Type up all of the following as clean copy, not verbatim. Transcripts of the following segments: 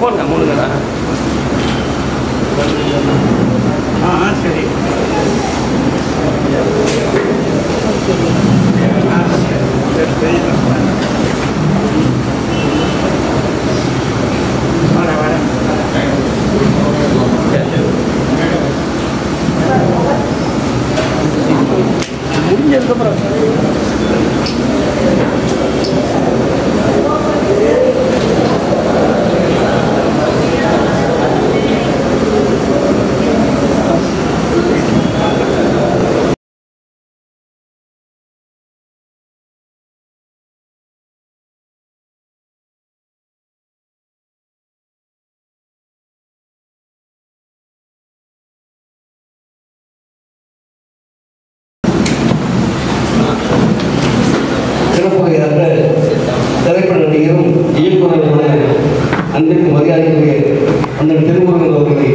போடுங்க முழுங்கண்ணா. சரி. முடிஞ்சதுக்கப்புறம் சிறப்புரையாற்ற திரைப்பட நடிகரும் இயக்குநருமான அன்பிற்கு மரியாதைக்குரிய அண்ணன் திருமுருகன் அவர்களை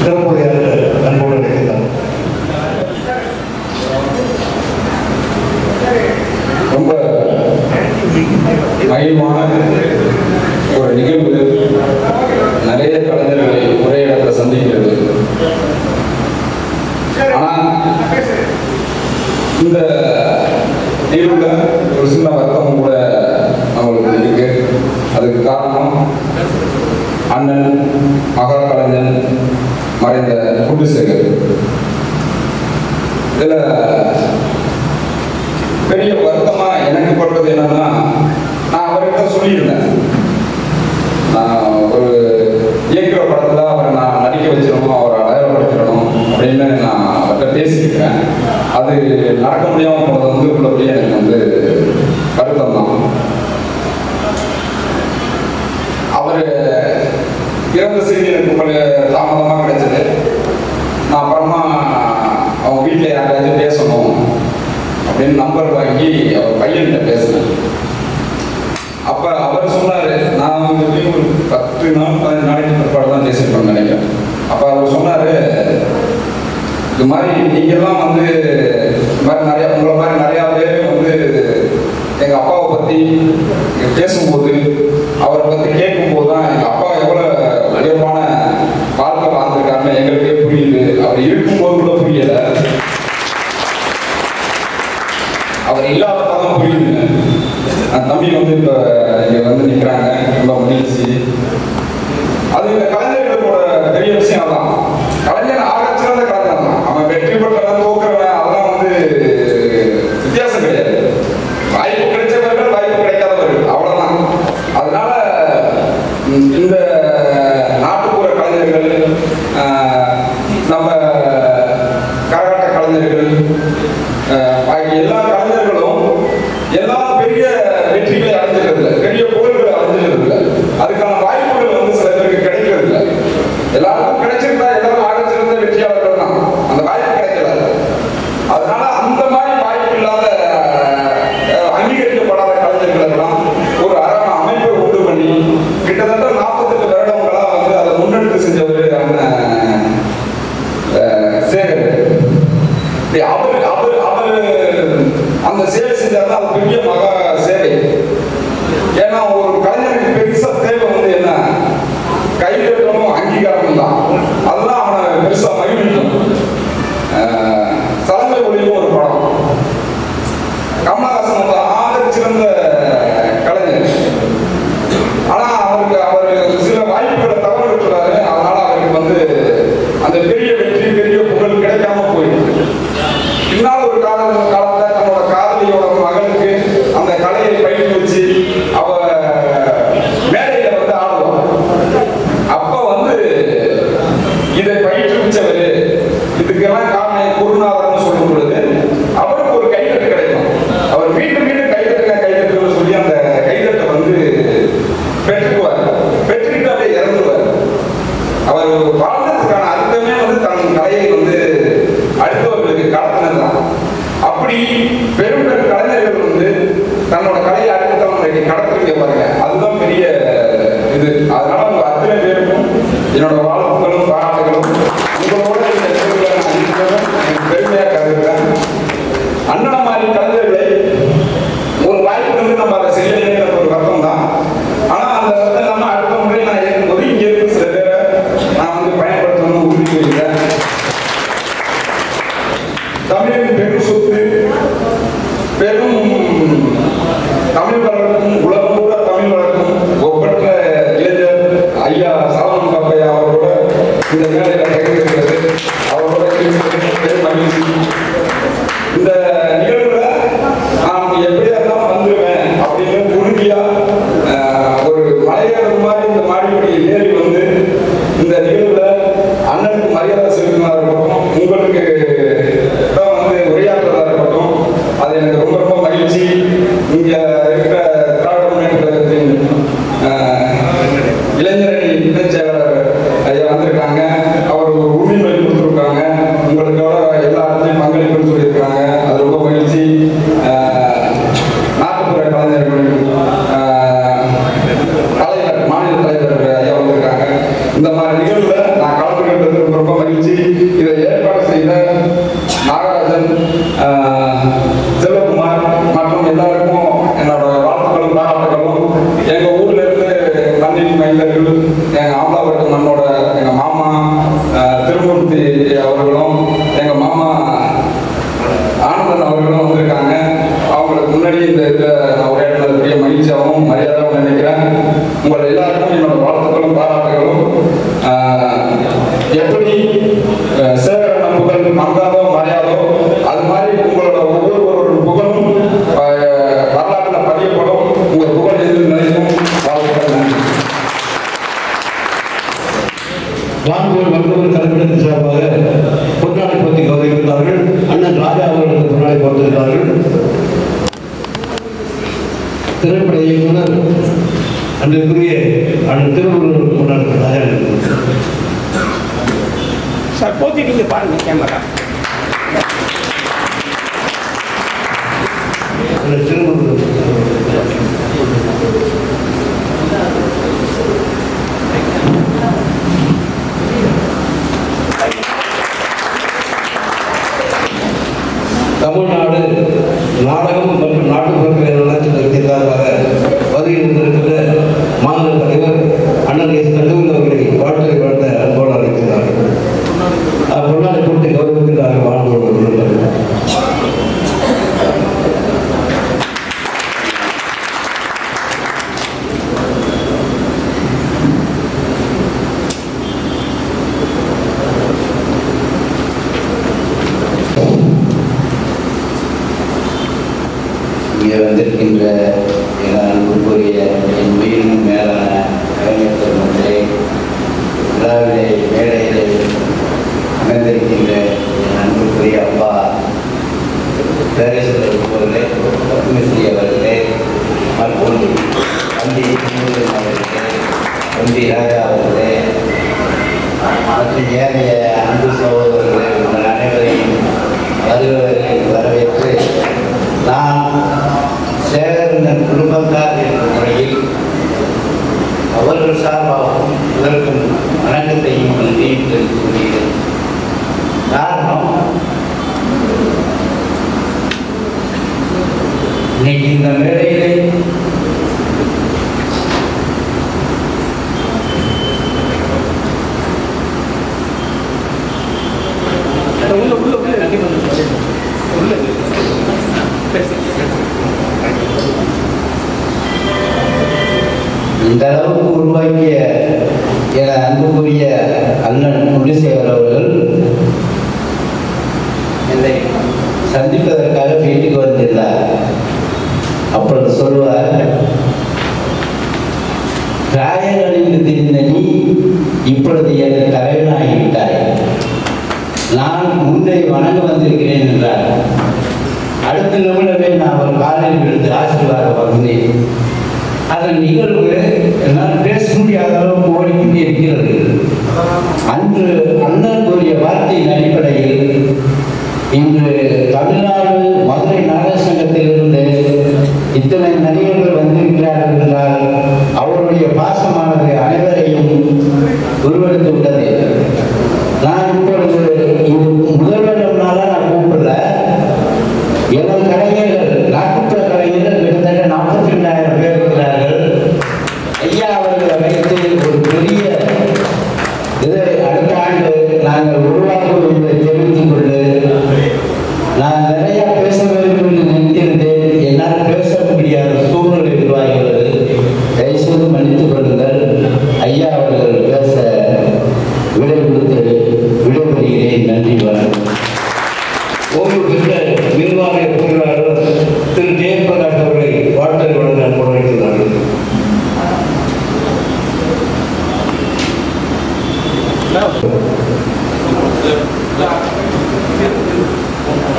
சிறப்புரையாற்ற அன்போடு அழைக்கிறார். ரொம்ப மகிழ்வான ஒரு நிகழ்வு. நிறைய கலைஞர்களை ஒரே இடத்துல சந்திக்கிறது. ஆனால் இந்த நிகழ்வுல ஒரு சின்ன வருத்தமும் கூட நம்மளுக்கு இருக்கு. அதுக்கு காரணம் அண்ணன் மகா கலைஞன் மறைந்த குண்டுசேகர். இதுல பெரிய வருத்தமா எனக்கு படுறது என்னன்னா, நான் அவர்கிட்ட சொல்லியிருந்தேன், நான் ஒரு இயக்குற படத்துல அவரை நான் நடிக்க வச்சிடணும், அவரை அடையாளப்படுத்திடணும் அப்படின்னு நான் அவர்கிட்ட பேசியிருக்கேன். அது நடக்க முடியாமல் போனது வந்து உள்ளபடியே எனக்கு வருத்தம் தான். அவர் இறந்த செய்தி எனக்கு தாமதமாக கிடைச்சது. நான் அப்புறமா அவங்க வீட்டில் யாராச்சும் பேசணும் அப்படின்னு நம்பர் வாங்கி அவர் பையன்கிட்ட பேசினேன். அப்ப அவர் சொன்னாரு, நான் ஒரு 10 நாள் 15 நாளைக்கு பிற்பாடு தான் பேசியிருப்பேன் நினைக்கிறேன். அப்ப அவர் சொன்னாரு, இது மாதிரி நீங்கெல்லாம் இது மாதிரி நிறைய உங்களை மாதிரி நிறையா பேர் எங்க அப்பாவை பத்தி பேசும்போது, அவரை பத்தி கேட்கும்போது தான் எங்க அப்பா எவ்வளவு உயர்வான வாழ்க்கை வாழ்ந்துருக்காருன்னு எங்களுக்கே புரியுது. அவர் இருக்கும்போது கூட புரியல, அவர் இல்லாததான் புரியுதுங்க. தம்பி இப்ப இங்க நிக்கிறாங்க, ரொம்ப மகிழ்ச்சி. அது இந்த கலைஞர்களோட பெரிய விஷயம் தான். கலைஞர் ஆக சிறந்த கலைஞர் தான். அவன் வெற்றி பெற்றவன் தோக்குறவன் அதெல்லாம் வித்தியாசம் கிடையாது. வாய்ப்பு கிடைச்சவர்கள், வாய்ப்பு கிடைக்காதவர்கள், அவ்வளவுதான். அதனால இந்த நாட்டுப்புற கலைஞர்கள், நம்ம கரகாட்ட கலைஞர்கள் ஆகிய எல்லா கலைஞர்களும் எல்லாம் பெரிய வெற்றிகளை அடைஞ்சிருக்கிறது இல்லை, பெரிய புகழ்களை அடைஞ்சிருக்கிறது இல்லை. அதுக்கான வாய்ப்புகள் சில பேருக்கு கிடைக்கிறது இல்லை. எல்லாருக்கும் கிடைச்சிருந்தா எல்லாரும் ஆகச்சிருந்த வெற்றியாளர்கள் தான். அந்த வாய்ப்பு கிடைக்கல. அதனால அந்த மாதிரி வாய்ப்பு இல்லாத அங்கீகரிக்கப்படாத கலைஞர்கள் எல்லாம் ஒரு அமைப்பை உண்டு பண்ணி கிட்டத்தட்ட 48 வருடங்களா அதை முன்னெடுத்து செஞ்சவர் சேகர். அந்த சேவை செஞ்சாதான் அது பெரிய மகா சேவை. ஏன்னா ஒரு கலைஞருக்கு பெருசா தேவை என்ன, கைதட்டணும், அங்கீகாரம் தான். அதுதான் அவனை பெருசா மகிழ்விக்கும். தலைமை ஒளியும் ஒரு படம், கமலஹாசன் ஆக சிறந்த கலைஞர். ஆனா அவர் சில வாய்ப்புகளை தவற விட்டுறாரு. அதனால அவருக்கு அந்த பெரிய வெற்றி, பெரிய புகழ் கிடைக்காம போயிருக்கு. பின்னால் ஒரு காலத்துல தன்னோட காதலியோட மகளுக்கு அந்த கலையை பயிற்றுவிச்சு அவ மேடையில ஆடுவான். அப்ப இதை பயிற்றுவிச்சவரு, இதுக்கெல்லாம் காரணம் குருநாதர்னு சொல்லும் பொழுது அவருக்கு ஒரு கைதட்டு கிடைக்கும். அவர் மீண்டும் மீண்டும் கைதட்டுன்னு சொல்லி அந்த கைதட்டை பெற்றுக்குவார். பெற்றுக்கிட்டு அப்படியே இறந்துருவார். அவர் வாழ்ந்ததுக்கான அர்த்தமே தன் கலையை அடுத்தவர்களுக்கு கடத்தினதுதான். அப்படி பெரும் பெரும் கலைஞர்கள் தன்னோட கலையை அடுத்த தலைமுறைக்கு கடத்துறீங்க பாருங்க, அதுதான் பெரிய இது. அதனால உங்க அத்தனை பேருக்கும் என்னோட வாழ்த்துக்களும் பாராட்டுகளும். உங்களோட இந்த நிகழ்வுகளை நான் பெருமையா கருதுகிறேன். அண்ணன மாதிரி கலைஞர்களை ஒரு வாய்ப்பு நம்ம அதை செய்யலைங்கிற ஒரு வருத்தம் தான். ஆனா மலையேறது மாதிரி இந்த மாடிப்படியை ஏறி வந்து இந்த நிகழ்வுல அண்ணனுக்கு மரியாதை செலுத்தினதா இருக்கட்டும், உங்களுக்கு தான் வந்து உரையாற்றுறதா இருக்கட்டும், அது எனக்கு ரொம்ப ரொம்ப மகிழ்ச்சி. இங்க இருக்கிற திராவிட முன்னேற்ற கழகத்தின் இளைஞரணி இணைச் செயலாளர் ஐயா வந்திருக்காங்க. அவர் ஒரு உரிமை கொடுத்துருக்காங்க. உங்களுக்கோட எல்லா இடத்தையும் பங்களிப்புன்னு சொல்லியிருக்காங்க. அது ரொம்ப மகிழ்ச்சி. நாட்டுப்புற கலைஞர்கள் தலைவர், மாநில தலைவர் ஐயா வந்திருக்காங்க. இந்த மாதிரி நிகழ்வுல நான் கலந்துக்கிட்டது ரொம்ப ரொம்ப மகிழ்ச்சி. இதை ஏற்பாடு செய்த நாகராஜன், செல்வகுமார் மற்றும் எல்லாருக்கும் என்னோட வாழ்த்துக்களும் பாராட்டுகளும். எங்க ஊர்ல இருந்து மண்ணின் மைந்தர்கள், எங்க ஆம்பலாவட்டு மண்ணோட எங்க மாமா திருமூர்த்தி அவர்களும் எங்க மாமா ஆனந்தன் அவர்களும் வந்திருக்காங்க. அவங்களுக்கு முன்னாடி இந்த இதில் நான் உரையாடினது பெரிய மகிழ்ச்சியாகவும் மரியாதையாகவும் நினைக்கிறேன். உங்கள் எல்லாருக்கும் என்னோட வாழ்த்துக்களும் பாராட்டுகளும். எப்படி சேகர புகழ் மங்காதோ மறையாதோ அது மாதிரி உங்களோட ஒவ்வொரு புகழும் வரலாற்றில் பதியப்படும். உங்கள் புகழ் எதிர்த்து நினைக்கும். வாழ்த்துக்கள். வான்கோள் மற்றொரு தலைப்பிடத்தின் சார்பாக பொன்னாடை பற்றி கௌரவித்தார்கள். அண்ணன் ராஜா அவர்களுக்கு பொன்னாடை போட்டிருக்கிறார்கள். திரைப்பட இயக்குனர் அன்றைக்குரிய அண்ணன் திருவள்ளுவர் பொன்னாடை ராஜா சார் போத்திட்டீங்க பாருங்க கேமரா. திருவள்ளுவர் தமிழ்நாடு நாடகம் மற்றும் நாட்டுப்புற நலத்திட்டத்தின் சார்பாக வருகின்றிருக்கிற மாநில தலைவர் அண்ணன் எஸ் தங்கவேல் அவர்களை வாழ்த்தை வாழ்த்த அன்போடு அழைக்கிறார்கள். பொன்னாடை போட்டு கௌரவிக்கிறார்கள். வாழ்வோடு இங்கே வந்திருக்கின்ற என அன்புக்குரிய என் உயிரினும் மேலான கலைஞர் பெருமக்களே, விழாவிலே மேடையிலே அமர்ந்திருக்கின்ற என் அன்புக்குரிய அப்பா பேரரசர் அவர்களே, பத்மஸ்ரீ அவர்களே, மற்றும் தம்பி முருகன் அவர்களே, தம்பி ராஜா அவர்களே மற்றும் ஏனைய அன்பு சகோதரர்களே, உங்கள் அனைவரையும் வருகிறவர்கள் வரவேற்று நான் சேகரன் குடும்பத்தார் என்ற முறையில் அவர்கள் சார்பாகவும் இதற்கும் வணக்கத்தையும் நன்றியும் தெரிவித்துக் கொள்கிறேன். காரணம், இன்னைக்கு இந்த மேடையிலே உள்ள நன்றி உள்ள இந்த அளவுக்கு உருவாக்கிய என அன்புக்குரிய அண்ணன் குடிசேகர் அவர்கள் என்னை சந்திப்பதற்காக வீட்டுக்கு வந்திருந்தார். அப்பொழுது சொல்வார், ராயர் அணிந்து திரிந்த நீ இப்பொழுது என் தலைவனாகிவிட்டாய், நான் முன்னை வணங்க வந்திருக்கிறேன் என்றார். அடுத்த நிமிடமே நான் அவர் காலில் விழுந்து ஆசீர்வாதம் வாங்கினேன். அதன் நிகழ்வு என்னால் பேச முடியாத அளவுக்கு ஓடிக்கொண்டே இருக்கிறது. அன்று அண்ணன் கூறிய வார்த்தையின் அடிப்படையில் இன்று தமிழ்நாடு மதுரை நாடக சங்கத்திலிருந்து இத்தனை நடிகர்கள் வந்திருக்கிறார்கள் என்றால் அவருடைய பாசமானது அனைவரையும் உருவெடுத்து விட்டது. நான் இப்பொழுது இது முதல்வர்களால நான் கூப்பிடல, எனது கலைஞர்கள், நாட்டுப்புற கலைஞர்கள் கிட்டத்தட்ட 42,000 பேர் இருக்கிறார்கள்.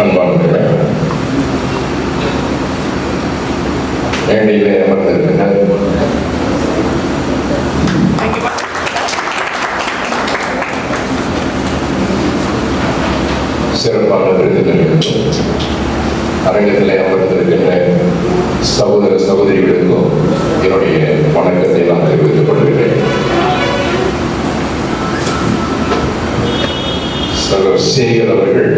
அன்பானவர்களே, மேடையிலே அமர்ந்திருக்கின்ற சிறப்பான விருதுகளுக்கும் அரங்கத்திலே அமர்ந்திருக்கின்ற சகோதர சகோதரிகளுக்கும் என்னுடைய வணக்கத்தை நான் தெரிவித்துக் கொள்கிறேன். சகோதரர் சேகர் அவர்கள்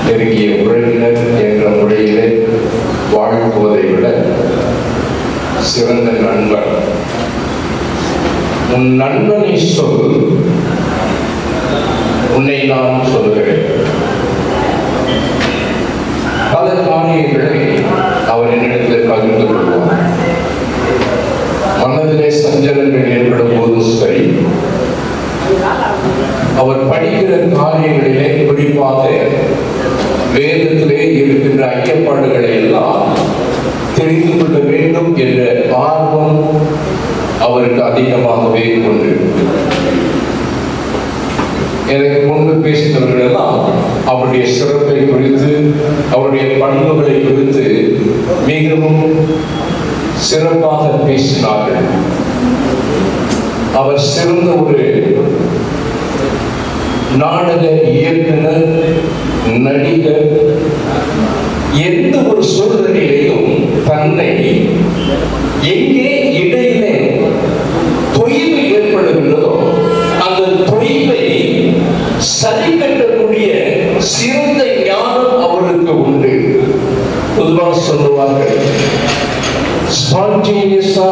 நெருங்கிய உறவினர் என்ற முறையிலே வாழ்த்துவதை விட சிறந்த நண்பர். உன் நண்பனை சொல், உன்னை நான் சொல்லுகிறேன். பல காரியங்களை அவர் என்னிடத்தில் பகிர்ந்து கொள்வார். மனதிலே சஞ்சலங்கள் ஏற்படும் போதும் சரி, அவர் படிக்கிற காரியங்களிலே குறிப்பாக வேதத்திலே இருக்கின்ற ஐயப்பாடுகளை எல்லாம் தெரிந்து கொள்ள வேண்டும் என்ற ஆர்வம் அவருக்கு அதிகமாகவே கொண்டு எனக்கு முன்பு பேசினவர்கள் எல்லாம் அவருடைய சிறப்பை குறித்து, அவருடைய பண்புகளை குறித்து மிகவும் சிறப்பாக பேசினார்கள். அவர் சிறந்த ஒரு நாடக இயக்குனர், நடிகர். எந்த ஒரு சூழ்நிலையிலும் தன்னை எங்கே இடையிலே தொய்வு ஏற்படுகின்றதோ அந்த தொய்வை சரி கட்டக்கூடிய சிறந்த ஞானம் அவருக்கு உண்டு. பொதுவாக சொல்லுவார்கள், ஸ்பான்டேனியஸா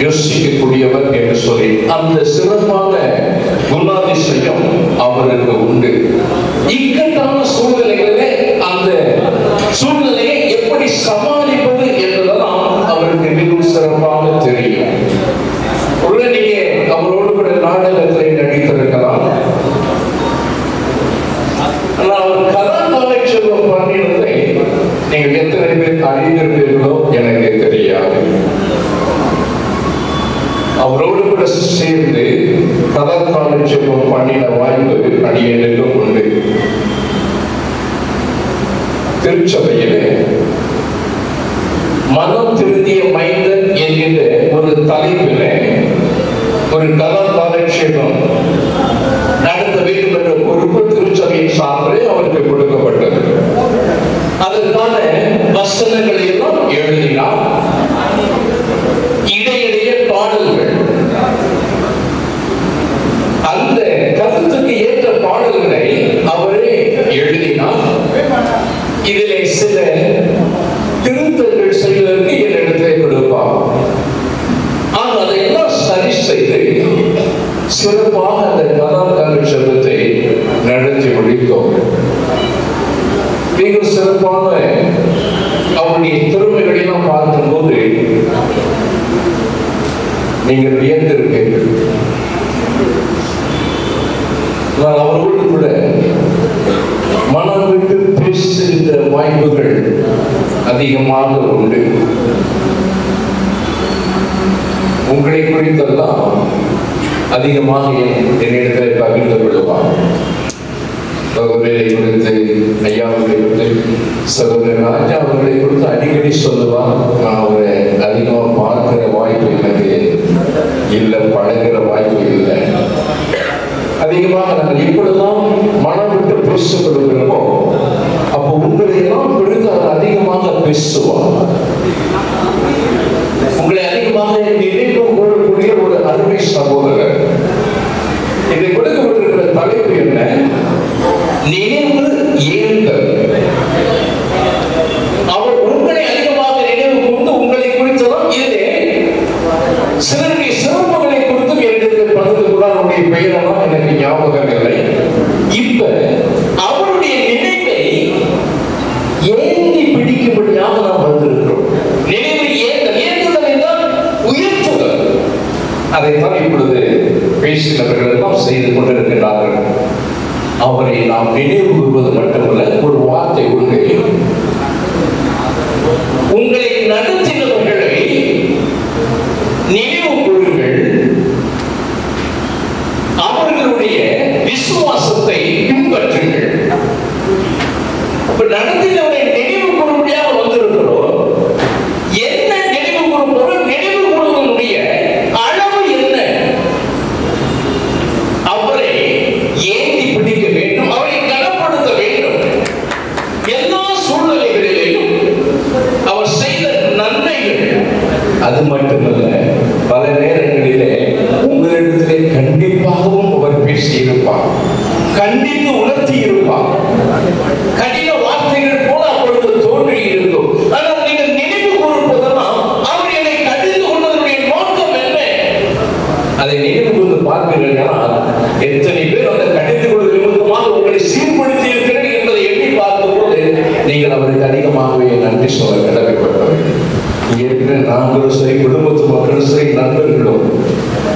யோசிக்கக்கூடியவர் என்று சொல்லி அந்த சிறப்பான குணாதிசயம் அவருக்கு உண்டு. இக்கட்டான சூழ்நிலைகளிலே அந்த சூழ்நிலையை எப்படி சமாளிப்பது என்பதெல்லாம் அவருக்கு மிகவும் சிறப்பாக தெரியும். ஒருவேளை நீங்க அவரோடு கூட நாடகத்திலே நடித்திருக்கலாம். ஆனால் அவர் கதாநாயகம் பண்ணினதை நீங்கள் எத்தனை பேர் அறிந்திருப்பீர்களோ எனக்கு தெரியாது. அவரோடு கூட சேர்ந்து கதாநாயகம் பண்ணின வாய்ப்பு அடியேனுக்கும் உண்டு. திருச்சபையிலே மனம் திருந்திய மைந்தன் என்கின்ற ஒரு தலைப்பில ஒரு கதாநாயகம் நடத்த வேண்டும் என்ற பொறுப்பு திருச்சபையின் சார்பிலே அவருக்கு கொடுக்கப்பட்டது. அதற்கான வசனங்களை எல்லாம் எழுதினார். இடையிடையே பாடல்கள், அந்த கருத்துக்கு ஏற்ற பாடல்களை அவரே எழுதினார். இதிலே சில திருத்தங்கள் செய்வதற்கு என்னிடத்தை கொடுப்பார். ஆனால் அதையெல்லாம் சரி செய்து சிறப்பாக அந்த கதாநாயகத்தை நடத்தி முடித்தோம். மிக சிறப்பான அவருடைய திறமைகளெல்லாம் பார்க்கும்போது நீங்கள் வியந்திருப்பீர்கள். நான் அவரோடு கூட மனம் விட்டு பேசுகின்ற வாய்ப்புகள் அதிகமாக உண்டு. உங்களை குறித்தெல்லாம் அதிகமாக என்னிடத்தில் பகிர்ந்து கொள்வார். சகோதரரை குறித்து, ஐயாவர்களை குறித்து, சகோதரர் ராஜா அவர்களை குறித்து அடிக்கடி சொல்லுவார். நான் அவரை அதிகமாக பார்க்கிற வாய்ப்பு எனக்கு இல்லை, பழகிற வாய்ப்பு இல்லை. அதிகமாக நாங்கள் எப்பொழுதெல்லாம் மனம் விட்டு பேசிக் கொள்கிறோமோ அப்போ உங்களை எல்லாம் குறித்து அவர் அதிகமாக பேசுவார். உங்களை அதிகமாக நினைவு கூறக்கூடிய ஒரு அருமை சகோதரர். இதை கொடுக்கப்பட்டிருக்கிற தலைப்பு என்ன? நினைவு ஏந்தல். அவர் உங்களை அதிகமாக நினைவு கூர்ந்து உங்களை குறித்ததான் இதிலே சிலருடைய சிறப்புகளை குறித்தும் எனக்கு பகிர்ந்து கொண்டார். அவருடைய பெயரெல்லாம் எனக்கு ஞாபகம் இல்லை. இப்ப அவருடைய நினைவை ஏந்தி பிடிக்கும்படியாக நாம் வந்திருக்கிறோம். நினைவு ஏந்துதல் என்றால் உயர்த்துதல். அதைத்தான் இப்பொழுது பேசினவர்கள் எல்லாம் செய்து கொண்டிருக்கிறார்கள். அவரை நாம் நினைவு கூறுவது மட்டுமல்ல, ஒரு வார்த்தை உண்டு. உங்களை நடத்தினவர்களை நினைவு கூறுங்கள், அது மட்டுமல்ல, பல நேரங்களிலே உங்களிடத்திலே கண்டிப்பாகவும் அவர் பேசியிருப்பார், கண்டித்து உணர்த்தி இருப்பார். கடின வார்த்தைகள் போல அப்பொழுது தோன்றி இருக்கும். ஆனால் நீங்கள் நினைவு கூறுவதெல்லாம் அவர் என்னை கடிந்து கொண்டதனுடைய நோக்கம் என்ன, அதை நினைவு கூர்ந்து பார்ப்பீர்கள். ஆனால் எத்தனை பேர் அந்த கடிந்து கொள்வது நிமித்தமாக உங்களை சீர்படுத்தி இருக்கிறீர்கள் என்பதை எண்ணி பார்க்கும்போது நீங்கள் அவருக்கு அதிகமாகவே நன்றி சொல்ல கடமைப்பட்டவர்கள். ஏற்கனவே நாங்களும் சரி, குடும்பத்து மக்களும் சரி, நண்பர்களும்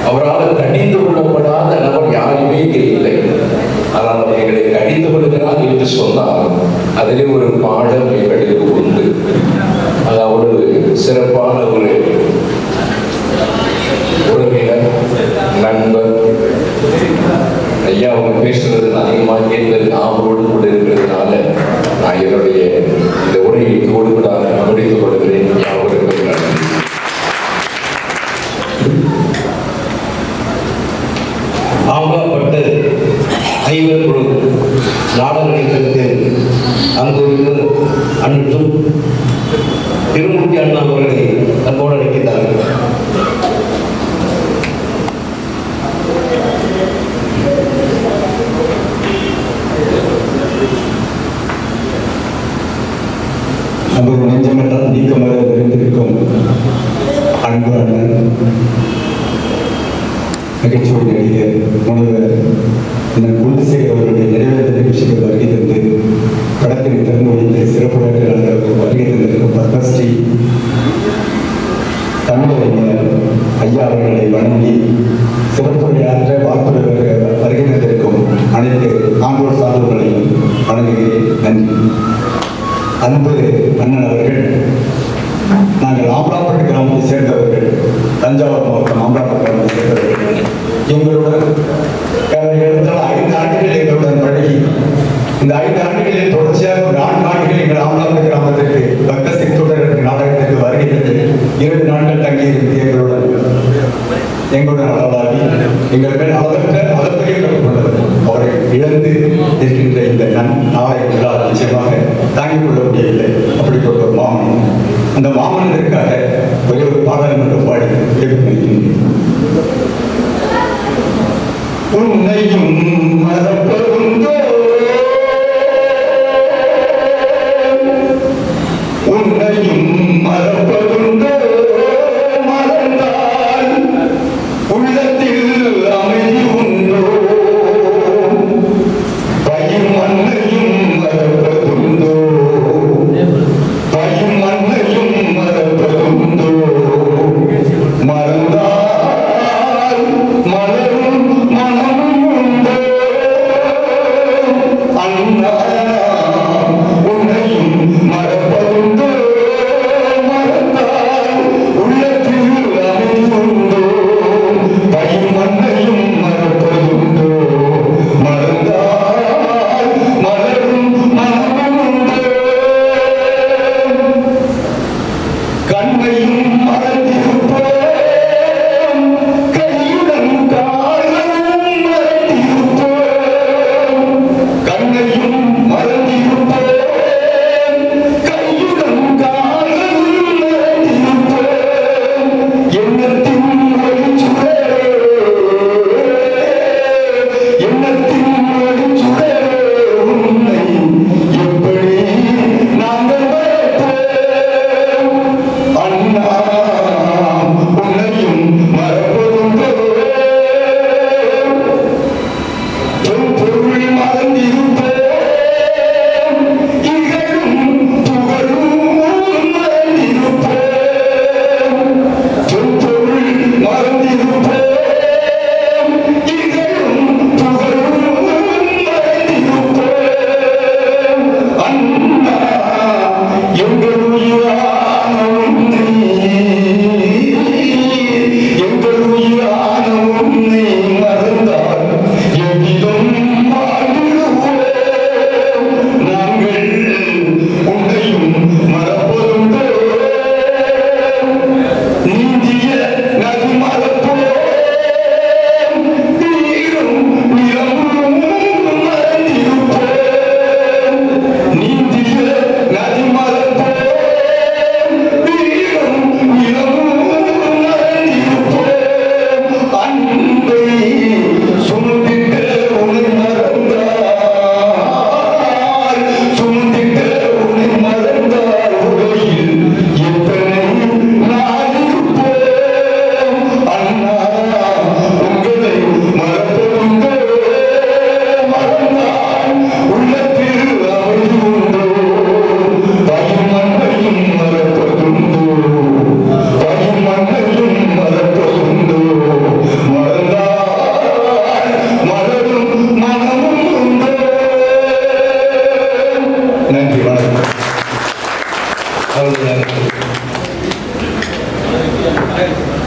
அவரால் கடிந்து கொள்ளப்படாத நபர் யாருமே இல்லை. ஆனால் அவர் எங்களை கடிந்து கொள்கிறார் என்று சொன்னால் அதிலே ஒரு பாடம் எங்களுக்கு உண்டு. அதாவது சிறப்பான ஒரு உறவினர், நண்பர். ஐயா அவங்க பேசுறது அதிகமாக கேட்பதற்கு ஆவலோடு கூட இருக்கிறதுனால நான் என்னுடைய இந்த உரையை கூடுதலாக முடித்துக் கொள்கிறேன். யாவரும் ஆம்பலப்பட்டு ஐவர் குழு நாடக நிலையத்திற்கு அங்கிருந்து அன்றும் திருமூர்த்தி அண்ணா அவர்களை அன்போடு அழைக்கிறார்கள். அவர் நெஞ்சமெல்லாம் நீக்கமாக விரைந்திருக்கும் அன்பு அண்ணன், நகைச்சுவை நடிகர், முனைவர் அண்ணன் குலசேகர் அவருடைய நிறைவேற்ற நிகழ்ச்சிக்கு வருகை தந்து படத்தினை திறந்து வைத்து சிறப்பு விழாக்கள் வருகை தந்திருக்கும் பத்மஸ்ரீ தமிழறிஞர் ஐயா அவர்களை வணங்கி சிறப்பு விழாற்ற வாக்குறுதி வருகை தந்திருக்கும் அனைத்து ஆண்டோர் சார்ந்தவர்களையும் வணங்குகிறேன். நன்றி. அன்பு அண்ணன் அவர்கள், நாங்கள் ஆம்பலாப்பட்டு கிராமத்தை சேர்ந்தவர்கள், தஞ்சாவூர் மாவட்டம் ஆம்பலாப்பட்டு கிராமத்தை சேர்ந்தவர்கள். எங்களுடன் 5 ஆண்டுகள் எங்களுடன் பழகி, இந்த 5 ஆண்டுகளில் தொடர்ச்சியாக 4 ஆண்டுகள் எங்கள் ஆம்பலாப்பட்டு கிராமத்திற்கு பக்த சித்தோடர் நாடகத்திற்கு வருகிறது 2 நாட்கள் தங்கியிருந்து எங்களுடன் அளவாகி எங்கள் மேல் அளப்பரிய கொண்டவர். அவரை இழந்து இருக்கின்ற இந்த நாளை விழா நிச்சயமாக தாங்கிக் கொள்ள முடியவில்லை. அப்படிப்பட்ட ஒரு மாமன், அந்த மாமனத்திற்காக ஒரே ஒரு பாடல் மட்டும் பாடி கேட்கின்றேன். உன்னையும் மறப்பதுண்டோ, உன்னையும் மறப்பதுண்டோ, மறந்தால் உள்ளத்தில் அமைதி உண்டோ, பையும் மண்ணையும் மறப்பதுண்டோ, பையும் மண்ணையும் மறப்பதுண்டோ, மறந்தால்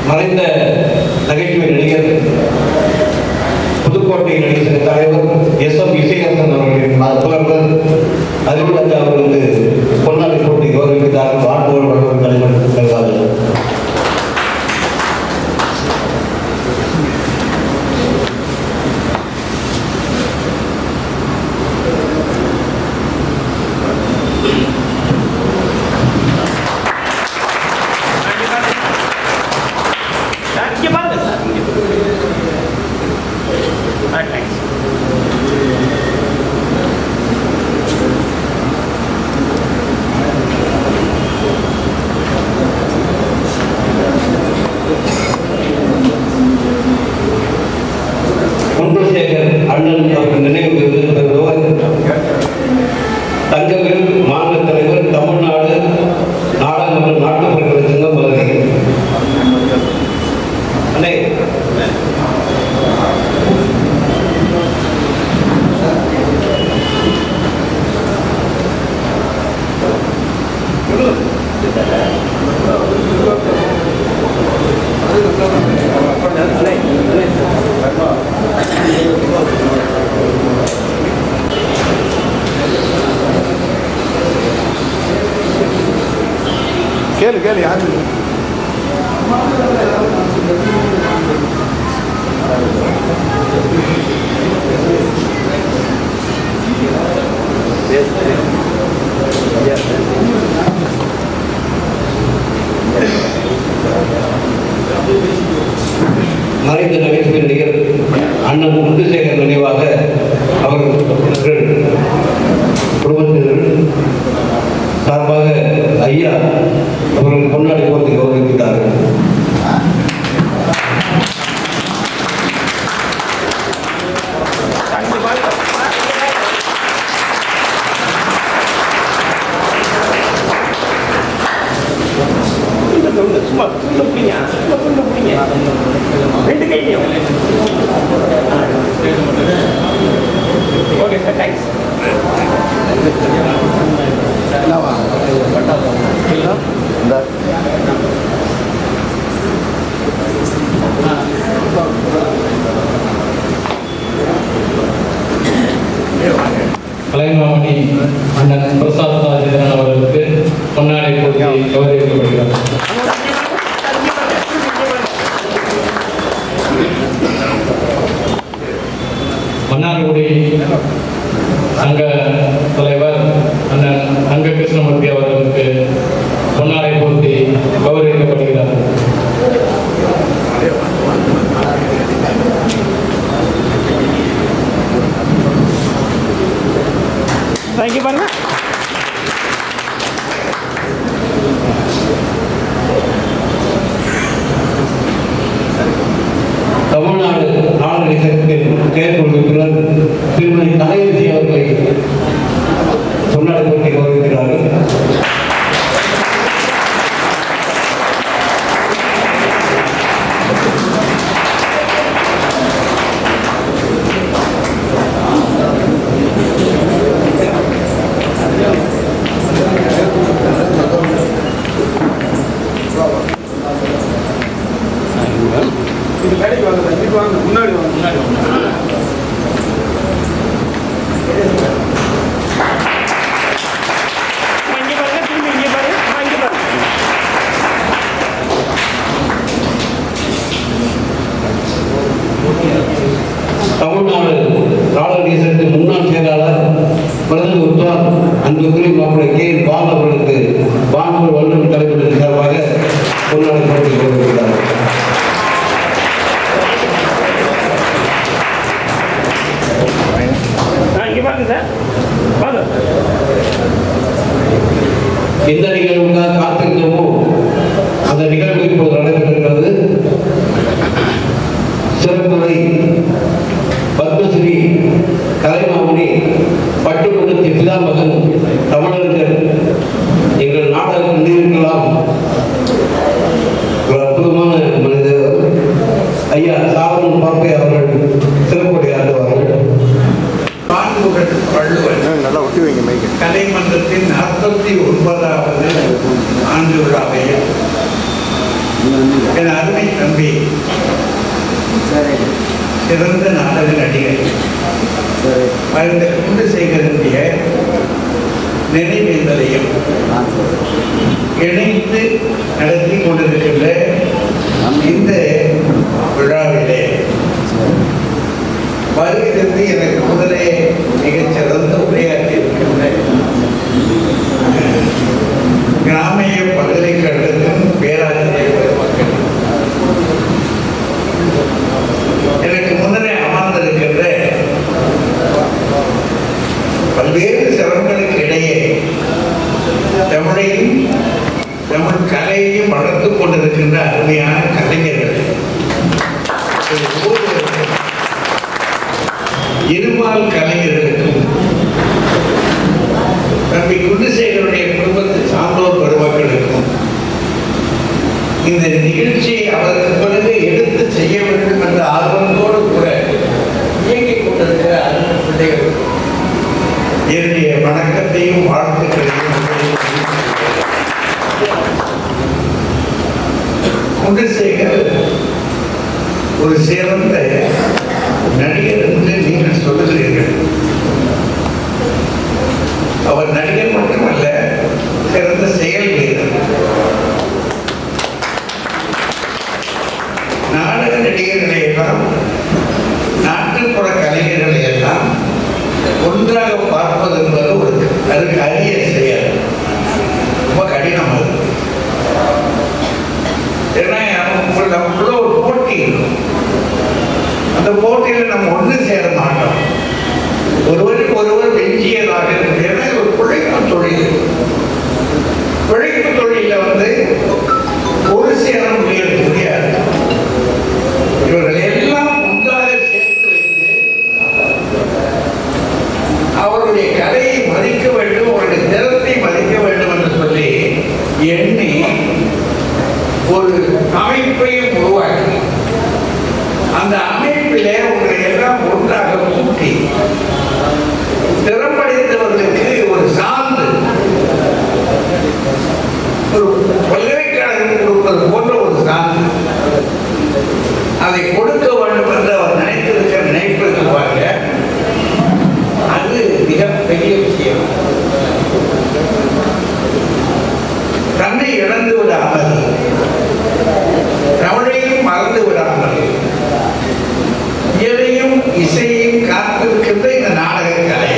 மறைந்த நகைச்சுவை நடிகர் புதுக்கோட்டை நடிகர் தலைவர் எஸ்.எம். இசையரசன் அவர்களின் புலவர் அறிவுலக அவர்களுக்கு பொன்னாடை போட்டி கௌரவித்தார்கள். ஆண்டோர் வள்ளுவர் தலைவர் செல்வார்கள். அண்ணன் அவர்கள் நினைவு விருது பெறுவோர் தங்கவேல் மாநில தலைவர், தமிழ்நாடு நாடாளுமன்ற நாட்டுப்புற சங்கம் வருகை. அண்ணே கேளு கேளு யாரு மறைந்த நகைச்சுவை நடிகர் அண்ணன் குண்டுசேகர் நினைவாக அவர்கள் குடும்பத்தினர் சார்பாக ஐயா அவர்கள் பொன்னாடை போட்டு கௌரவிக்கிறார்கள். சும்மா துண்டு பிடிங்க, சும்மா துண்டு பிடிங்க, ரெண்டு கையிலையும். Okay sir, thanks. கலைமாமணி அண்ணன் பிரசாத் ராஜேந்திரன் அவர்களுக்கு பொன்னாடை போட்டி கௌரவிக்கப்படுகிறார். மன்னார்குடி சங்க தலைவர் அண்ணன் அங்க கிருஷ்ணமூர்த்தி அவர்களுக்கு பொன்னாடை போட்டி கௌரவிக்கப்படுகிறார். தேங்க்யூ பாருங்க. தமிழ்நாடு நாடக சங்கத்தின் செயற்குழு உறுப்பினர் திருமதி கலையரசி அவர்களை பொன்னாடை போட்டி கௌரவிக்கிறார்கள். இது கடைக்கு வாங்க, இது வாங்க, முன்னாடி வாங்க, முன்னாடி வாங்க. இங்கே பாருங்க, திரும்பி இங்கே பாருங்க, இங்கே பாருங்க. தமிழ்நாடு நாடக சங்கத்தின் முன்னாள் செயலாளர் பிரதமர் உத்வார் அன்புக்குரிய மாப்பிள்ளை கே பால் அவர்களுக்கு வானூர் வல்லுநர் தலைவர்கள் சார்பாக பொன்னாடை போட்டி கௌரவிக்கிறார். இங்கே பாருங்க சார், வாங்க. எந்த நிகழ்வுக்காக காத்திருந்தோமோ அந்த நிகழ்வு இப்போது நடைபெறுகிறது. சிறப்புரை பத்மஸ்ரீ கலைமாமணி பட்டுமன்றத்தி பிதாமகன் தமிழர்கள் எங்கள் நாடகம் கண்டிருக்கலாம். ஒரு அற்புதமான மனிதர் ஐயா சாவன் பாப்பே அவர்கள் சிறப்புரையாற்றுவார்கள். நல்லா ஒட்டி வைங்க மைக்கு. கலைமன்றத்தின் 49வது ஆண்டு விழாவை என் அருமை தம்பி சிறந்த நாடக நடிகர் மறைந்த குண்டசேகரனுடைய நினைவேந்தலையும் இணைத்து நடத்தி கொண்டிருக்கின்ற இந்த விழாவிலே வருகிறது எனக்கு முதலே மிகச்சிறந்த உரையாற்றியிருக்கின்ற கிராமிய பல்கலைக்கழகத்தின் பேராசிரியர் பெருமக்கள், எனக்கு முன்னரே அமர்ந்திருக்கின்ற பல்வேறு சிரமங்களுக்கு இடையே தமிழையும் தமிழ் கலையையும் வளர்த்துக் கொண்டிருக்கின்ற அருமையான கலைஞர்கள், இருபால் கலைஞர்களுக்கும் தம்பி குண்டசேகருடைய குடும்பத்தை சார்ந்தோர் பெருமக்களுக்கும் இந்த நிகழ்ச்சியை அவருக்கு பிறகு எடுத்து செய்ய வேண்டும் என்ற ஆர்வத்தோடு கூட இயங்கிக் கொண்டிருக்கிற அருமை பிள்ளைகளுக்கும் என்னுடைய வணக்கத்தையும் வாழ்த்துக்களையும் குண்டசேகர் ஒரு சிறந்த நடிகர் என்று நீங்கள் சொல்லுகிறீர்கள். அவர் நடிகர் மட்டுமல்ல, சிறந்த செயல் வீரர். நாடக நடிகர்களை எல்லாம், நாட்டுப்புற கலைஞர்களை எல்லாம் ஒன்றாக பார்ப்பது என்பது அதுக்கு அரிய செயல், ரொம்ப கடினம். அது ஏன்னா நமக்குள்ள ஒரு போட்டி இருக்கும். அந்த போட்டியில் நம்ம ஒன்று சேர மாட்டோம். ஒருவருக்கு ஒருவர் வெஞ்சியதாக இருக்கிறது. ஒரு பிழைப்பு தொழில், பிழைப்பு தொழில ஒரு சேர முடியாது. இவர்கள் எல்லாம் ஒன்றாக சேர்த்து வைத்து அவருடைய கலையை மதிக்க வேண்டும், அவருடைய திறத்தை மதிக்க வேண்டும் என்று சொல்லி எண்ணி ஒரு அமைப்பையும் உருவாக்கி அந்த அமைப்பிலே உங்களை எல்லாம் ஒன்றாக கூட்டி திறம்படைத்தவர்களுக்கு ஒரு சான்று, ஒரு பல்கலைக்கழகம் கொடுப்பது போன்ற ஒரு சான்று அதை கொடுக்க வேண்டும் என்று அவர் நினைத்திருக்கிற நினைப்பிற்கு பாருங்க, அது மிகப்பெரிய விஷயம். தன்னை இழந்து விடாமல், தமிழையும் மறந்து விடாமல், இயலையும் இசையையும் காத்திருக்கின்ற இந்த நாடக கலை,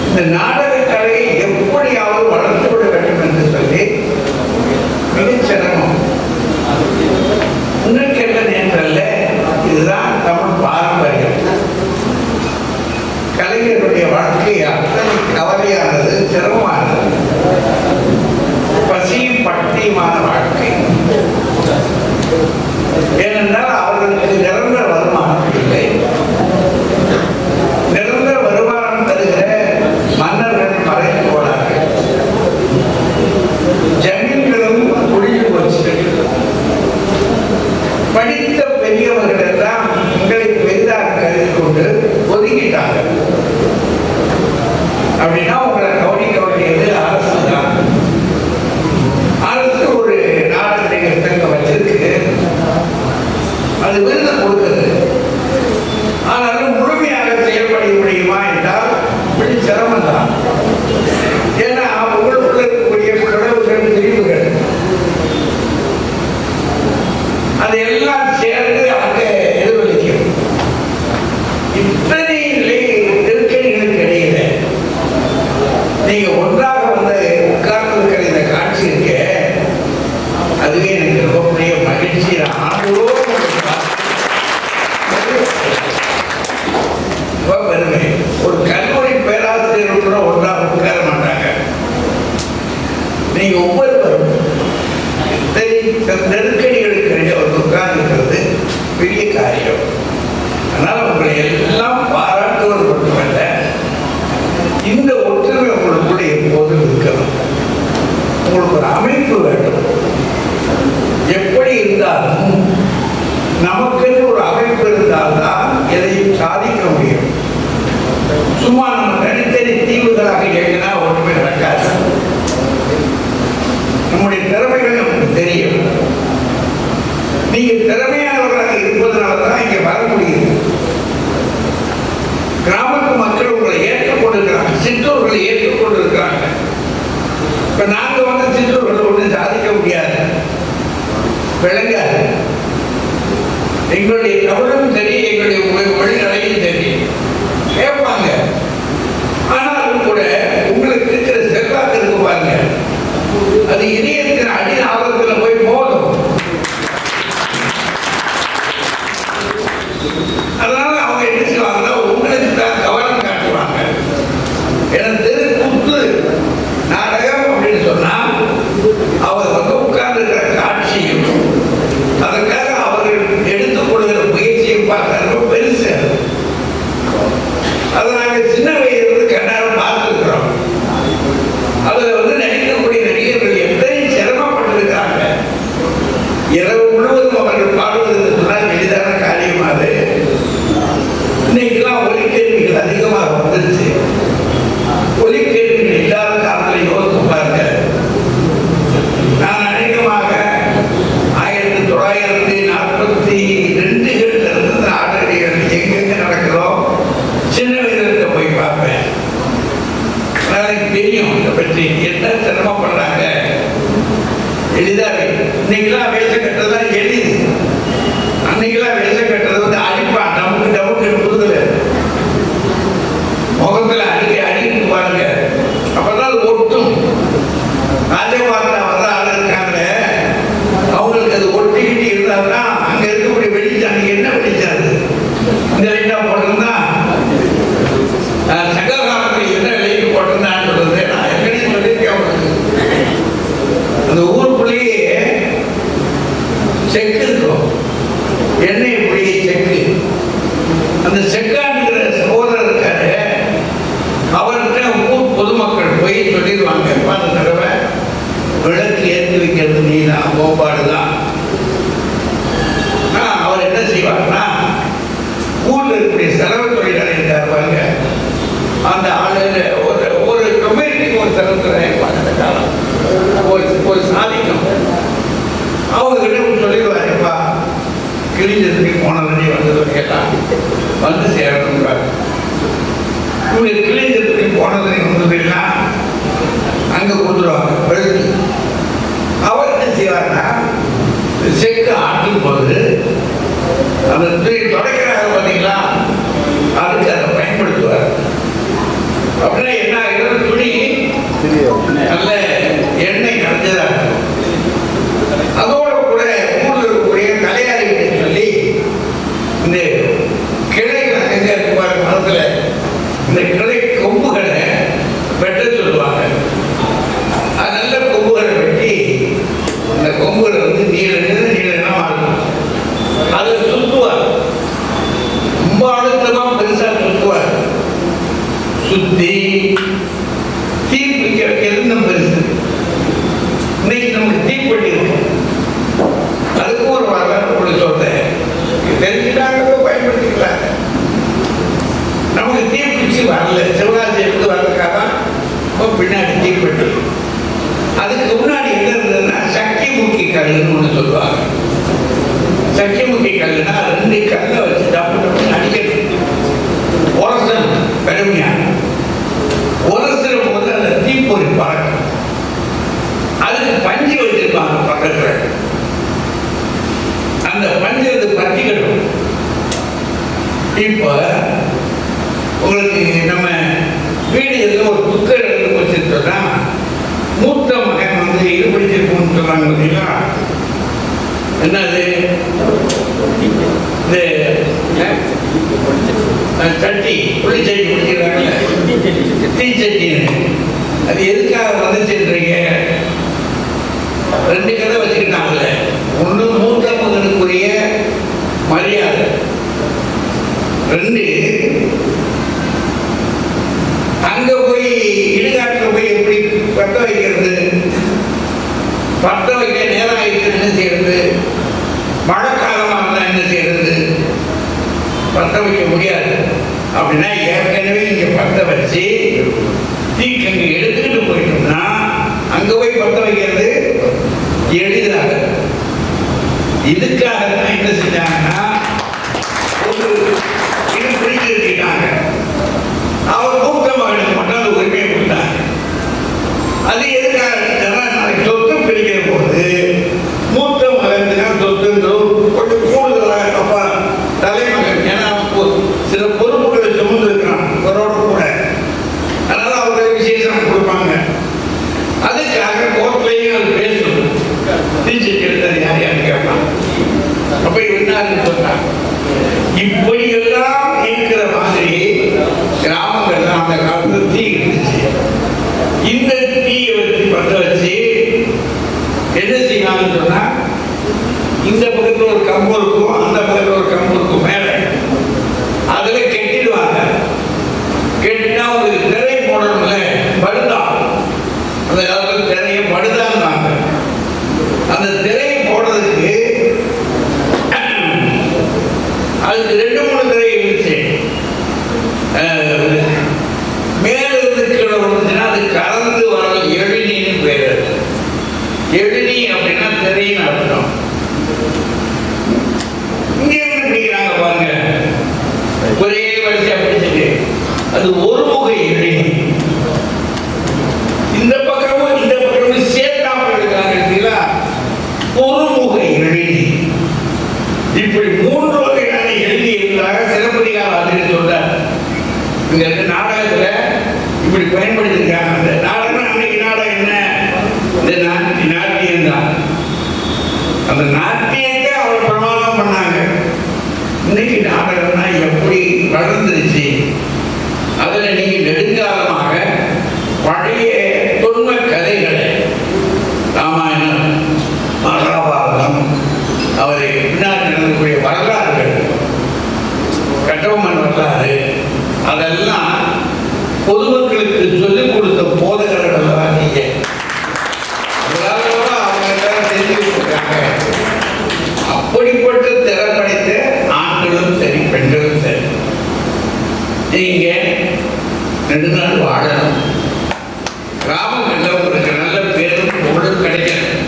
இந்த நாடக கலையை எப்படியாவது வளர்த்து விட வேண்டும் என்று சொல்லி மிகச் சிரமம். இன்னும் கேட்ட நேற்றல்ல, இதுதான் தமிழ் பாரம்பரியம். கலைஞருடைய வாழ்க்கை அத்தனை கவலையானது, சிரமமானது, பசியும் பட்டியுமான வாழ்க்கை. ஏனென்றால் அவர்களுக்கு நிரந்தர வருமானம் இல்லை. நிரந்தர வருமானம் தருகிற மன்னர்கள் மறைந்து போனார்கள். ஜமீன்களும் ஒழிஞ்சு போச்சு. படித்த பெரியவர்கள் எல்லாம் உங்களை பெரிதாக கருதி கொண்டு ஒதுக்கிட்டாங்க. அப்படின்னா உங்களை கவனிக்க வேண்டியது அரசு தான். அரசு ஒரு நாடக சங்கம் வச்சிருக்கு, அது விருது கொடுக்குது. ஆனாலும் முழுமையாக செயல்பட முடியுமா என்றால் இப்படி சிரமம் தான். ஏன்னா உங்களுக்குள்ள இருக்கக்கூடிய பிளவுகள், பிரிவுகள் அதையெல்லாம் சேர்ந்து அங்கே எதிர்வலிக்கும். இத்தனை நெருக்கடிகளுக்கு இடையில நீங்க ஒன்றாக உட்கார்ந்து இருக்கிற இந்த காட்சி இருக்க, அதுவே எனக்கு ரொம்ப பெரிய மகிழ்ச்சி. ஆண்டோடு பெருமை. ஒரு கல்லூரி பேராசிரியர் கூட ஒன்றாக உட்கார மாட்டாங்க. நீங்க ஒவ்வொருவரும் நெருக்கடிகளுக்கு இடையே உட்கார்ந்து இருக்கிறது பெரிய காரியம். அதனால உங்களை எல்லாம் பாராட்டுவது மட்டுமல்ல, இந்த ஒற்றுமை உங்களுக்குள்ள எப்போதும் இருக்கணும். உங்களுக்கு ஒரு அமைப்பு வேண்டும். எப்படி இருந்தாலும் நமக்கு ஒரு அமைப்பு இருந்தால்தான் எதையும் சாதிக்க முடியும். சும்மா நம்ம தனித்தனி தீவுகளாக இயங்கினா ஒன்றுமே நடக்காது. நம்முடைய திறமைகள் நமக்கு தெரியும். விளங்காது. எங்களுடைய தமிழும் சரி, எங்களுடைய மொழி நடையும் சரி கேட்பாங்க. ஆனாலும் கூட உங்களுக்கு இருக்கிற செல்வாக்கு இருக்கு பாருங்க, அது இதயத்தின் அடி ஆபத்தில் போய் மோதும். அதனால அவங்க என்ன செய்வாங்கன்னா உங்களுக்கு தான் கவனம் காட்டுவாங்க. ஏன்னா தெருக்கூத்து நாடகம் அப்படின்னு சொன்னா அவர் வந்து உட்கார்ந்து இருக்கிற காட்சியும் அதற்காக அவர்கள் எடுத்துக் கொள்கிற முயற்சியும் பார்க்க ரொம்ப பெருசு. அதை நாங்கள் சின்ன வயதிலிருந்து கண்டாரம் பார்த்துருக்கிறோம். அதுல வந்து நடிக்கக்கூடிய நடிகர்கள் எத்தனை சிரமப்பட்டிருக்காங்க. இரவு முழுவதும் அவர்கள் பாடுவது சொன்னால் எளிதான காரியமாது. இன்னைக்கெல்லாம் ஒலிக்கருவிகள் அதிகமாக வந்துருச்சு. ஒலிக்கருவிகள் இல்லாத காலத்தில் யோசித்து பாருங்க. நான் அநேகமாக 1942 இருந்து நாடகங்கள் எங்கெங்க நடக்கிறோம் சின்ன வயதில் போய் பார்ப்பேன். எனக்கு தெரியும் இதை பற்றி என்ன சிரமப்படுறாங்க. எளிதாக இன்னைக்கெல்லாம் வேஷம் கட்டுறதுதான் எளிது. அன்னைக்கெல்லாம் வேஷம் கட்டுறது வந்து அடிப்பான், நமக்கு டவுட் புதுதல முகத்துல அடிக்கிட்டு பாருங்க, அப்பதான் அது ஒட்டும். ராஜபாத்திர வர்ற ஆள் இருக்காங்க, அவங்களுக்கு அது ஒட்டிக்கிட்டு இருந்தாங்கன்னா அங்க இருக்கக்கூடிய வெளிச்சம், அன்னைக்கு என்ன வெளிச்சாது இந்த லைட்டா போட்டிருந்தா சங்ககாலத்தில் என்ன லைட் போட்டிருந்தான்னு சொல்றது நான் எங்கேயும் சொல்லியிருக்கேன். அவங்களுக்கு அந்த ஊருக்குள்ளேயே செக்கு இருக்கும், எண்ணெய் புளியை செக்கு. அந்த செக்காண்டுங்கிற சகோதரர் இருக்காரு, அவர்கிட்ட ஊர் பொதுமக்கள் போய் சொல்லிடுவாங்க, பார்த்து தடவை விளக்கு ஏற்றி வைக்கிறது நீ தான், கோபாடு தான். அவர் என்ன செய்வார்னா ஊரில் இருக்கக்கூடிய செலவு தொழிலாளி இருக்காருவாங்க, அந்த ஆளு ஒரு கம்யூனிட்டிக்கு ஒரு செலவு தொழிலாளி இருப்பாங்க. அந்த காலம் ஒரு சாதிக்கும். அவங்க கிட்ட சொல்லிடுவாருப்பா, கிழிஞ்சதுக்கு போனதுனே வந்தது கேட்டான் வந்து சேரணுங்கிறாங்க. இவங்க கிழிஞ்சதுக்கு போனதுனே வந்ததுலாம் அங்க கொடுத்துருவாங்க வெளுத்து. அவர் என்ன செய்வார்னா செக்கு ஆட்டும் போது அந்த தொடக்கிறாங்க பார்த்தீங்களா, அதுக்கு அதை பயன்படுத்துவார். அப்படின்னா என்ன ஆகிறது, துணி நல்ல எண்ணெய் கரைஞ்சதா இருக்கும். அதோட கூட ஊரில் இருக்கக்கூடிய கலையாளிகிட்ட சொல்லி இந்த கிளைகள் அங்கே இருப்பாரு மரத்துல, இந்த கிளை கொம்புகளை வெட்ட சொல்லுவாங்க. அது நல்ல கொம்புகளை வெட்டி அந்த கொம்புகளை வந்து நீளமா இருக்கும். அதை சுத்துவார், ரொம்ப அழுத்தமா பெருசா சுத்துவார். சுத்தி தீ பிடிக்க வைக்கிறது நம்ம பெருசு. இன்னைக்கு நமக்கு தீப்பெட்டி இருக்கும், அதுக்கு ஒரு வரலாறு சொல்றேன், தெரிஞ்சுட்டாங்க பயன்படுத்திக்கிறாங்க. நமக்கு தீப்பிடிச்சு வரல, சிவகாசி எடுத்து வர்றதுக்காக பின்னாடி தீப்பெட்டி. அதுக்கு முன்னாடி என்ன இருந்ததுன்னா சக்தி முக்கி கல்லுன்னு ஒண்ணு சொல்லுவாங்க. சக்தி முக்கி கல்லுன்னா 2 கல்லை வச்சு டப்பு டப்பு அடிக்கணும், உரசல் கடுமையா உரசுற போது அந்த தீப்பொறி பறக்கும். அதுக்கு பஞ்சு வச்சிருப்பாங்க பக்கத்துல, அந்த பஞ்சு அது பத்திக்கட்டும். இப்ப உங்களுக்கு நம்ம வீடு எதுவும் ஒரு குக்கர் எடுத்து வச்சிருக்கோம்னா மூத்த மகன் வந்து இது பிடிச்சிருக்கோம்னு சொல்றாங்க பார்த்தீங்களா, என்னது இந்த சட்டி புளி சட்டி பிடிச்சிருக்காங்கல்ல, தீச்சட்டின்னு. அது எதுக்காக வந்துச்சுன்றீங்க, 2 கதை வச்சுக்கிட்டாங்கல்ல. ஒன்று மூத்த மகனுக்குரிய மரியாதை, 2 அங்க போய் இடுகாட்டில் போய் எப்படி பத்த வைக்கிறது, பத்த வைக்க நேரம் ஆயிடுச்சு என்ன செய்யறது, மழைக்காலமாக இருந்தால் என்ன செய்யறது, பத்த வைக்க முடியாது. அப்படின்னா ஏற்கனவே இங்க பத்த வச்சு தீக்கங்க எடுத்துக்கிட்டு போயிட்டோம்னா அங்க போய் பத்த வைக்கிறது எளிதாக. இதுக்காகத்தான் என்ன செஞ்சாங்கன்னா ஒரு இது பிடிச்சிருக்காங்க. அவர் மூத்த மகனுக்கு மட்டும் அந்த உரிமையை கொடுத்தாங்க. அது எதுக்காக சொத்து பிரிக்கிற போது மூத்த மகனுக்கு சொன்னது யாரையான்னு கேட்பான். அப்ப என்ன சொன்னான், இப்படி எல்லாம் இருக்கிற மாதிரி கிராமங்கள்லாம் அந்த காலத்தில் தீ இருந்துச்சு. இந்த தீயை வச்சு பற்ற வச்சு என்ன செய்யலாம்னு சொன்னா, இந்த பக்கத்தில் ஒரு கம்பு இருக்கும், அந்த பக்கத்தில் ஒரு கம்பு இருக்கும், மேல அதுல கெட்டிடுவாங்க. கெட்டினா உங்களுக்கு திரை போடணும்ல, படுதா. அந்த காலத்தில் திரைய படுதாங்க. அந்த திரையை போடுறதுக்கு அதுக்கு 2-3 திரை இருந்துச்சு. மேல இருந்து கீழே விழுந்துச்சுன்னா அது கலந்து வர எழுதின்னு பேரு. எழுதி அப்படின்னா திரைன்னு அர்த்தம். இங்க இருந்து பிடிக்கிறாங்க பாருங்க, ஒரே வரிசையா பிடிச்சிட்டு அது ஒரு முகை எழுதி. இந்த பக்கமும் இந்த பக்கமும் சேர்த்தாம இருக்காங்க, ஒரு முகை எழுதி. இப்படி 3 வகையான எழுதி இருந்தாங்க. சிலப்பதிகார ஆசிரியர் சொல்றார், இங்க இருக்க நாடகத்துல இப்படி பயன்படுத்திருக்காங்க. அந்த நாடகம் அன்னைக்கு நாடகம் என்ன, இந்த நாட்டியம் தான். அந்த நாட்டியத்தை அவர் பிரமாதம் பண்ணாங்க. இன்னைக்கு நாடகம்னா எப்படி வளர்ந்துருச்சு. அதுல நீங்க நெடுங்காலமாக பழைய தொன்ம கதைகளை, ராமாயணம், மகாபாரதம், அவரை பின்னாடி நடக்கக்கூடிய வரலாறுகள், கட்டபொம்மன் வரலாறு, அதெல்லாம் பொதுமக்களுக்கு சொல்லிக் கொடுத்த போதகர்கள் தான் நீங்க. அதனால அவங்க எல்லாம் தெரிஞ்சு கொடுத்தாங்க. அப்படிப்பட்ட திறப்படைத்த ஆண்களும் சரி பெண்களும் சரி, நீங்க நெடுநாள் வாழணும். கிராமங்கள்ல உங்களுக்கு நல்ல பேரும் புகழும் கிடைக்கணும்.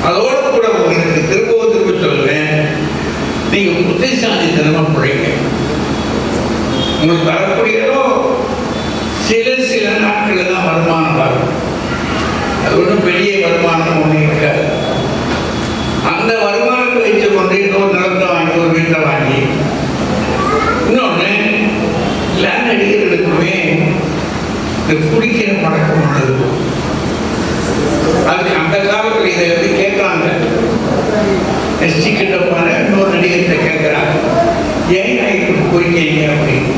அதோட கூட உங்களுக்கு திரும்ப சொல்லுவேன், நீங்க புத்திசாலித்தனமா பிழைங்க. உங்களுக்கு வரக்கூடியதோ சில நாட்கள் தான் வருமானம் வரும். அது ஒன்றும் பெரிய வருமானம் ஒன்றும் இருக்காது. அந்த வருமானத்தை வச்சு கொண்டு இன்னொரு நிலத்தை வாங்கி ஒரு வீட்டை வாங்கி, இன்னொன்று லேண்ட் அடிக்கிறதுக்குமே இந்த குடிக்கிற பழக்கம் உள்ளது. அதுக்கு அந்த காலத்தில் இதை வந்து கேட்கறாங்க. எஸ்டி கிட்ட போன இன்னொரு நடிகர்கிட்ட கேட்கிறாங்க, ஏன் இப்படி குடிக்கிறீங்க அப்படின்னு.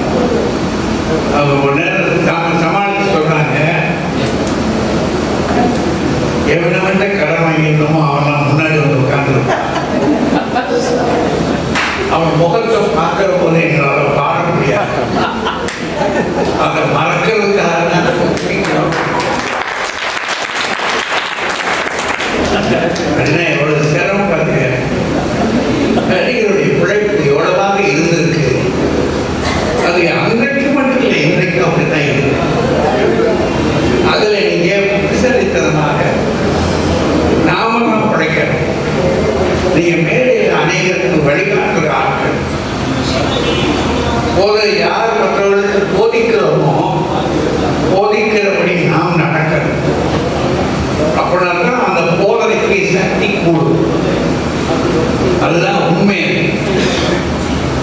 அவங்க ஒரு நேரம் சமாளித்து சொல்றாங்க, எவனவன்ட்ட கடன் வாங்கிட்டோமோ அவன் முன்னாடி வந்து உட்கார்ந்துருப்பான். அவன் முகத்தை பார்க்கிற போது எங்களால் பாட முடியாது. அதை மறக்கிறதுக்காக எவ்வளவு சிரமம் பாருங்க. நடிகருடைய பிழைப்பு எவ்வளவாக இருந்திருக்கு. அது அன்றைக்கு மட்டும் இல்லை, இன்றைக்கும் அப்படித்தான் இருக்கு. அதுல நீங்க புத்திசாலித்தனமாக நாமெல்லாம் படைக்கணும். நீங்க மேடையில் அநேகருக்கு வழிகாட்டுற ஆட்கள் போத யார் மற்றவர்களுக்கு போதிக்கிறோமோ போதிக்கிறபடி நாம் நடக்கணும். அப்படின்னா அந்த போதனைக்கு சக்தி கூடும். அதுதான் உண்மை.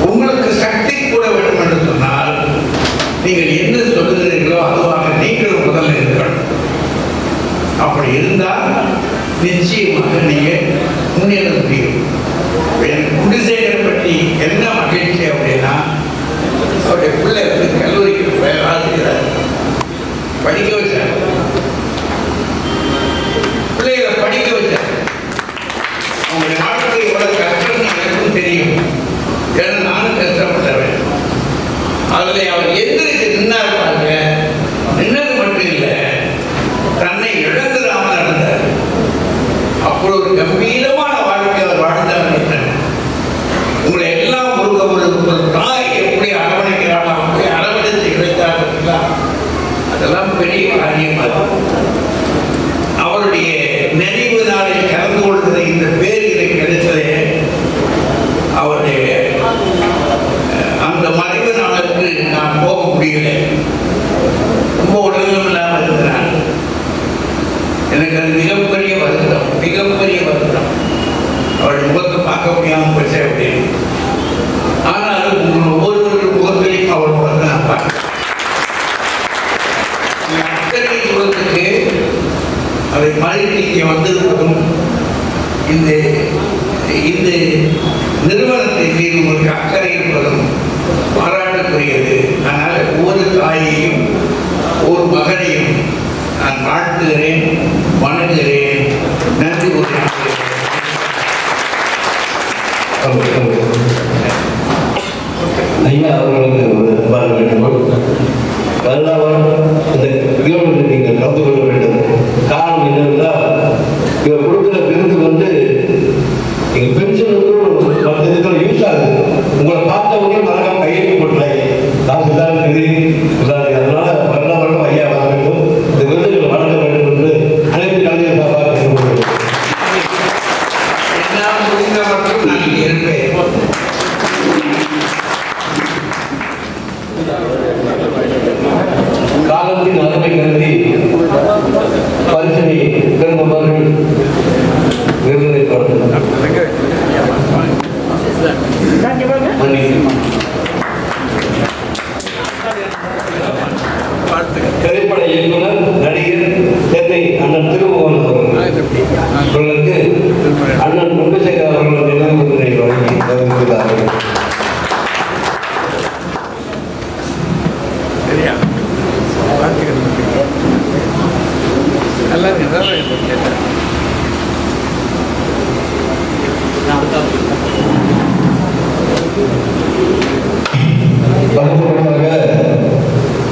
உங்களுக்கு சக்தி கூட வேண்டும் என்று சொன்னால் நீங்கள் என்ன சொல்லுகிறீர்களோ அதுவாக நீங்கள் முதல்ல இருக்கணும். அப்படி இருந்தால் நிச்சயமாக நீங்க முன்னேற முடியும். குடிசேகரை பற்றி என்ன மகிழ்ச்சி அப்படின்னா, அவருடைய பிள்ளை வந்து கல்லூரிக்கு ஆசிரியர் படிக்க வச்சார். பிள்ளைகளை படிக்க வச்சார். அவங்களுடைய நாட்டுக்கு எவ்வளவு கஷ்டம் எனக்கும் தெரியும். ஏன்னா நானும் கஷ்டப்பட்டவன். அதுல அவர் எந்திரிச்சு நின்னார் பாருங்க. நின்னது மட்டும் இல்லை, தன்னை இழந்துடாம நடந்தார். அப்படி ஒரு கம்பீரமான வாழ்க்கை அவர் வாழ்ந்தார். உங்களை எல்லாம் ஒரு தாய் எப்படி அரவணைக்கிறாளோ அப்படி அரவணைத்து கிடைத்தார். அதெல்லாம் பெரிய காரியம். அவருடைய நினைவு நாளில் கலந்து கொள்கிற இந்த பேரிலை கிடைத்ததே, அவருடைய அந்த மறைவு நாளுக்கு நான் போக முடியல. ரொம்ப உடலும் இல்லாமல் இருக்கிறான். எனக்கு அது மிகப்பெரிய வருத்தம், மிகப்பெரிய வருத்தம். அவருடைய முகத்தை பார்க்க முடியாமல் போச்சு அப்படின்னு. ஆனாலும் உங்கள் ஒவ்வொரு முகத்திலையும் அவர் முகத்தை நான் பார்க்கிறேன். அத்தனை தூரத்துக்கு அதை மறைத்து இங்கே வந்திருப்பதும் இந்த இந்த நிறுவனத்தை மீது உங்களுக்கு அக்கறை இருப்பதும் பாராட்டுக்குரியது. அதனால் ஒவ்வொரு தாயையும் ஒரு மகனையும் நான் வாழ்த்துகிறேன், வணங்குகிறேன், நன்றி கூறுகிறேன். ஐயா அவர்களுக்கு ஒரு அன்பான வேண்டுகோள். வருடாவரம் இந்த நிகழ்வுகளில் நீங்கள் கலந்து கொள்ள வேண்டும். காரணம் என்னவென்றால் இவர் கொடுக்கிற விருது வந்து எங்கள் பென்ஷன் வந்து யூஸ் ஆகுது. உங்களை பார்த்த உடனே மறக்காம கையெழுத்து போட்டுறாங்க. நான் அதனால வருட வருடம் ஐயா வர வேண்டும், இந்த விருதுகள் வழங்க வேண்டும் என்று அனைத்து கலைஞர் சார்பாக கேட்டுக்கொள்கிறேன். என்னால் முடிந்த மட்டும் நான் இங்கே இருப்பேன். காலத்தின் அருமை கருதி பரிசனை பெருமவர்கள் விருதினை திரைப்பட இயக்குனர் நடிகர் சென்னை அண்ணன் திருமோகன் அவர்களுக்கு அண்ணன் குண்டசேகர் அவர்கள் நினைவு விருதினை வழங்கி கௌரவித்தார்கள்.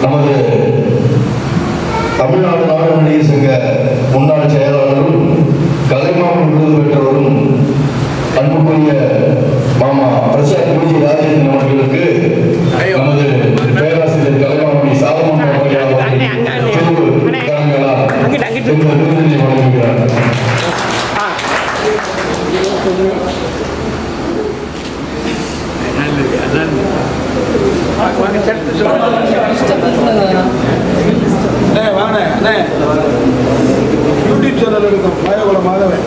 நமது தமிழ்நாடு நாடக நடிகர் சங்க முன்னாள் செயலாளரும் கலைமாமணி விருது பெற்றவரும் அன்புக்குரிய மாமா பிரசாத் குருஜி ராஜேந்திரன் அவர்களுக்கு நமது பேராசிரியர் கலைமாமணி சாதமன் அவர்களால் விருதினை வழங்குகிறார். யூடியூப் சேனல் இருக்கும் மாதவன்